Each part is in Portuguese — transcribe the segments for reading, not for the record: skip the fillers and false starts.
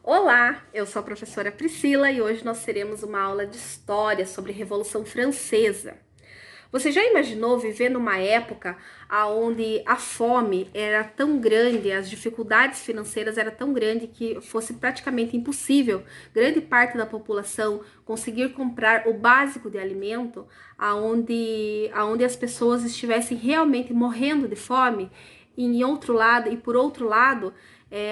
Olá, eu sou a professora Priscila e hoje nós teremos uma aula de história sobre a Revolução Francesa. Você já imaginou viver numa época onde a fome era tão grande, as dificuldades financeiras eram tão grandes que fosse praticamente impossível grande parte da população conseguir comprar o básico de alimento, aonde as pessoas estivessem realmente morrendo de fome? E por outro lado,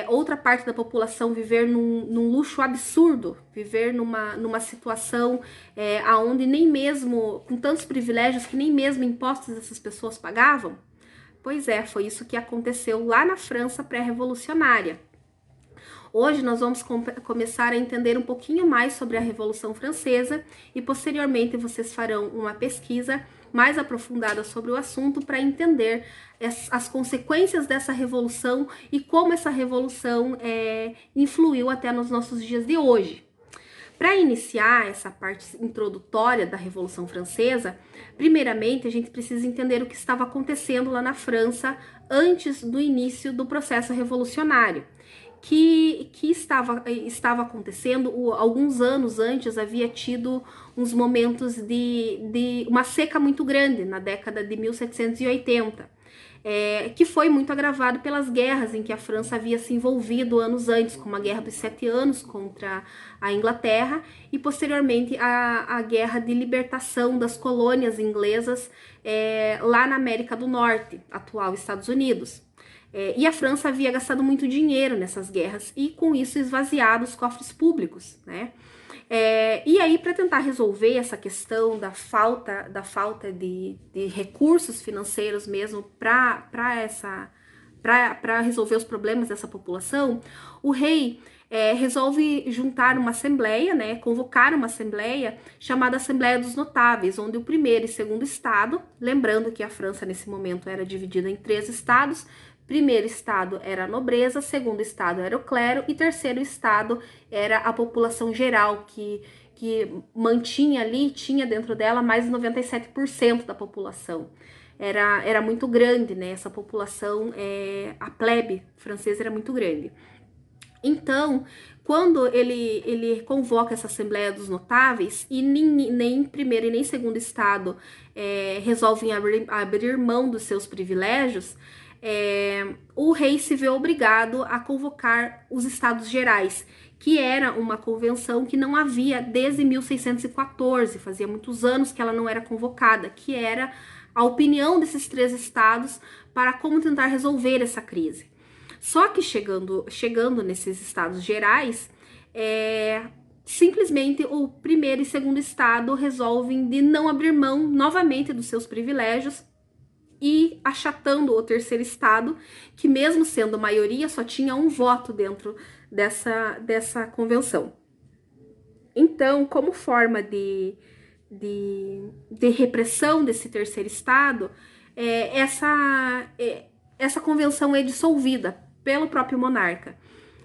outra parte da população viver num luxo absurdo, viver numa situação aonde nem mesmo, com tantos privilégios que nem mesmo impostos essas pessoas pagavam? Pois é, foi isso que aconteceu lá na França pré-revolucionária. Hoje nós vamos começar a entender um pouquinho mais sobre a Revolução Francesa e posteriormente vocês farão uma pesquisa mais aprofundada sobre o assunto para entender as consequências dessa revolução e como essa revolução influiu até nos nossos dias de hoje. Para iniciar essa parte introdutória da Revolução Francesa, primeiramente a gente precisa entender o que estava acontecendo lá na França antes do início do processo revolucionário. Que estava acontecendo, alguns anos antes havia tido uns momentos de uma seca muito grande na década de 1780, que foi muito agravado pelas guerras em que a França havia se envolvido anos antes, como a Guerra dos 7 Anos contra a Inglaterra e posteriormente a Guerra de Libertação das colônias inglesas lá na América do Norte, atual Estados Unidos. E a França havia gastado muito dinheiro nessas guerras e com isso esvaziado os cofres públicos, né? E aí, para tentar resolver essa questão da falta de recursos financeiros mesmo para resolver os problemas dessa população, o rei resolve juntar uma assembleia, né, convocar uma assembleia chamada Assembleia dos Notáveis, onde o primeiro e segundo estado, lembrando que a França nesse momento era dividida em 3 estados, primeiro estado era a nobreza, segundo estado era o clero e terceiro estado era a população geral, que mantinha ali, tinha dentro dela mais de 97% da população. Era muito grande, né? Essa população, a plebe francesa era muito grande. Então, quando ele convoca essa Assembleia dos Notáveis e nem primeiro e nem segundo estado resolvem abrir mão dos seus privilégios, o rei se vê obrigado a convocar os Estados Gerais, que era uma convenção que não havia desde 1614, fazia muitos anos que ela não era convocada, que era a opinião desses 3 estados para como tentar resolver essa crise. Só que chegando nesses estados gerais, simplesmente o primeiro e segundo estado resolvem de não abrir mão novamente dos seus privilégios e achatando o terceiro estado, que mesmo sendo maioria, só tinha um voto dentro dessa convenção. Então, como forma de repressão desse terceiro estado, essa convenção é dissolvida pelo próprio monarca.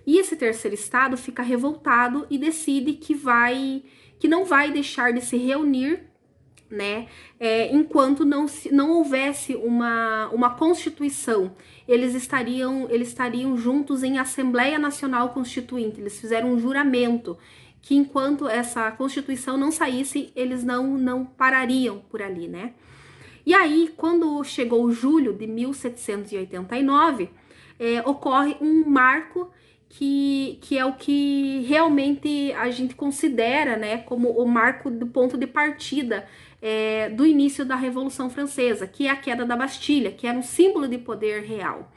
E esse terceiro estado fica revoltado e decide que não vai deixar de se reunir, né, enquanto não houvesse uma constituição. Eles estariam juntos em Assembleia Nacional Constituinte. Eles fizeram um juramento que enquanto essa constituição não saísse, eles não parariam por ali, né? E aí, quando chegou julho de 1789, ocorre um marco que é o que realmente a gente considera, né, como o marco do ponto de partida do início da Revolução Francesa, que é a queda da Bastilha, que era um símbolo de poder real.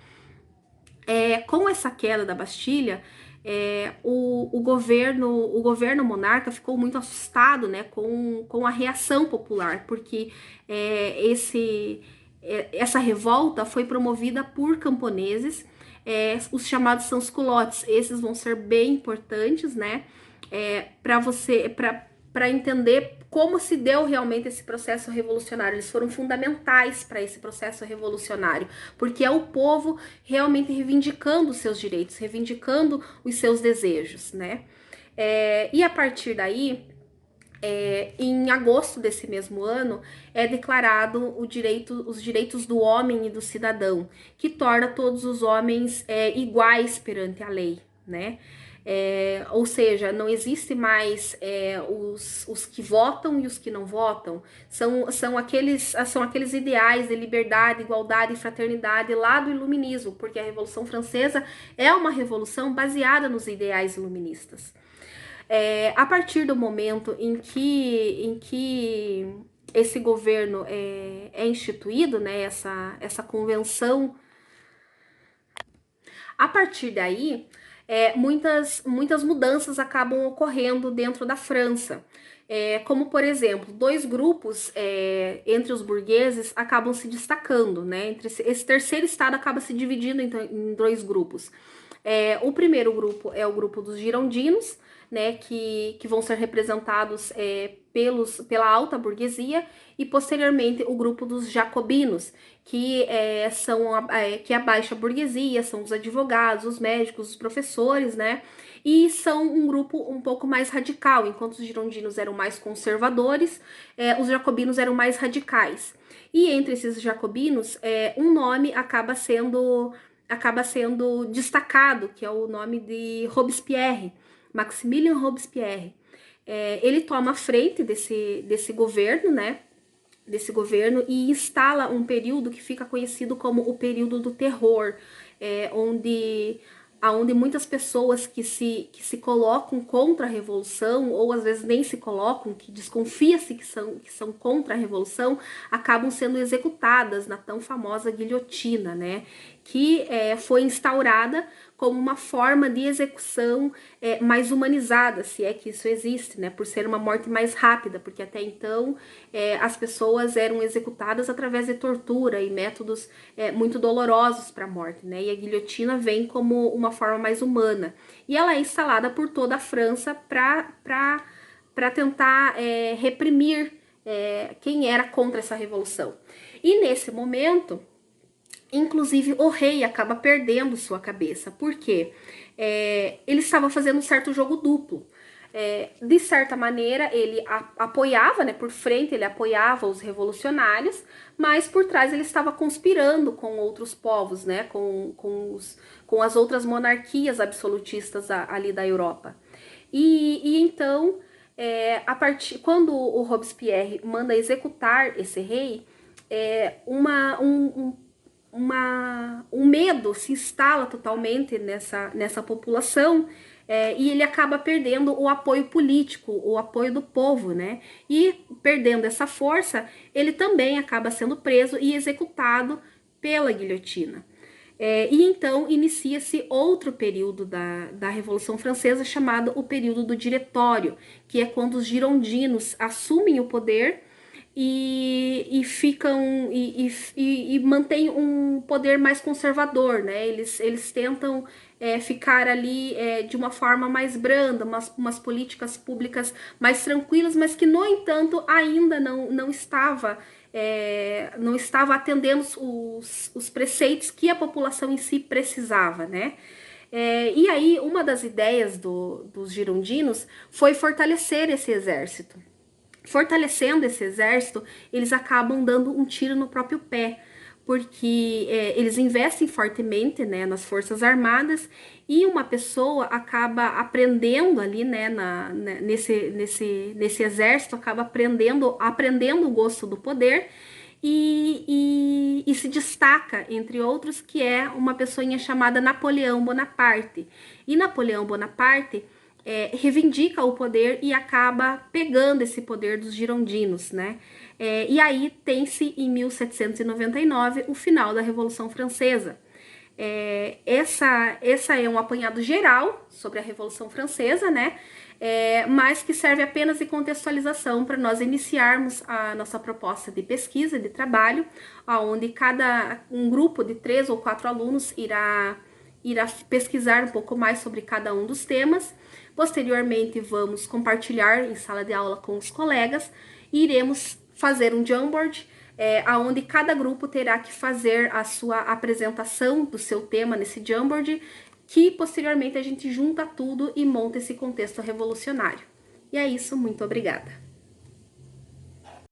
Com essa queda da Bastilha, o governo monarca ficou muito assustado, né, com a reação popular, porque essa revolta foi promovida por camponeses, os chamados sans-culottes. Esses vão ser bem importantes, né, para entender como se deu realmente esse processo revolucionário. Eles foram fundamentais para esse processo revolucionário, porque é o povo realmente reivindicando os seus direitos, reivindicando os seus desejos, né? E a partir daí, em agosto desse mesmo ano, é declarado os direitos do homem e do cidadão, que torna todos os homens iguais perante a lei, né? Ou seja, não existe mais os que votam e os que não votam. São aqueles ideais de liberdade, igualdade e fraternidade lá do iluminismo, porque a Revolução Francesa é uma revolução baseada nos ideais iluministas. A partir do momento em que esse governo é instituído, né, essa convenção, a partir daí, muitas mudanças acabam ocorrendo dentro da França. Como, por exemplo, dois grupos entre os burgueses acabam se destacando, né? Esse terceiro estado acaba se dividindo em dois grupos. O primeiro grupo é o grupo dos girondinos, né, que vão ser representados pela alta burguesia, e posteriormente o grupo dos jacobinos, que que é a baixa burguesia, são os advogados, os médicos, os professores, né, e são um grupo um pouco mais radical. Enquanto os girondinos eram mais conservadores, os jacobinos eram mais radicais. E entre esses jacobinos, um nome acaba sendo destacado, que é o nome de Robespierre, Maximilien Robespierre. Ele toma a frente desse governo, né? Desse governo, e instala um período que fica conhecido como o período do terror, onde muitas pessoas que se colocam contra a revolução, ou às vezes nem se colocam, que desconfia-se que são contra a revolução, acabam sendo executadas na tão famosa guilhotina, né? Que foi instaurada como uma forma de execução mais humanizada, se é que isso existe, né? Por ser uma morte mais rápida, porque até então as pessoas eram executadas através de tortura e métodos muito dolorosos para a morte, né? E a guilhotina vem como uma forma mais humana. E ela é instalada por toda a França para tentar reprimir quem era contra essa revolução. E nesse momento, inclusive, o rei acaba perdendo sua cabeça. Por quê? Ele estava fazendo um certo jogo duplo. De certa maneira, ele apoiava, né, por frente, ele apoiava os revolucionários, mas por trás ele estava conspirando com outros povos, né, com as outras monarquias absolutistas ali da Europa. E então, quando o Robespierre manda executar esse rei, um medo se instala totalmente nessa população, e ele acaba perdendo o apoio político, o apoio do povo, né? E perdendo essa força, ele também acaba sendo preso e executado pela guilhotina. E então inicia-se outro período da Revolução Francesa, chamado o período do Diretório, que é quando os girondinos assumem o poder e mantém um poder mais conservador, né? Eles tentam ficar ali de uma forma mais branda, umas políticas públicas mais tranquilas, mas que, no entanto, ainda não estava atendendo os preceitos que a população em si precisava, né? E aí, uma das ideias dos girondinos foi fortalecer esse exército. Fortalecendo esse exército, eles acabam dando um tiro no próprio pé, porque eles investem fortemente, né, nas forças armadas, e uma pessoa acaba aprendendo ali, né, nesse exército, acaba aprendendo o gosto do poder, e se destaca, entre outros, que é uma pessoinha chamada Napoleão Bonaparte. E Napoleão Bonaparte reivindica o poder e acaba pegando esse poder dos girondinos, né? E aí tem-se, em 1799, o final da Revolução Francesa. Essa é um apanhado geral sobre a Revolução Francesa, né? Mas que serve apenas de contextualização para nós iniciarmos a nossa proposta de pesquisa, de trabalho, onde um grupo de 3 ou 4 alunos irá pesquisar um pouco mais sobre cada um dos temas. Posteriormente, vamos compartilhar em sala de aula com os colegas e iremos fazer um Jamboard, onde cada grupo terá que fazer a sua apresentação do seu tema nesse Jamboard, que posteriormente a gente junta tudo e monta esse contexto revolucionário. E é isso, muito obrigada.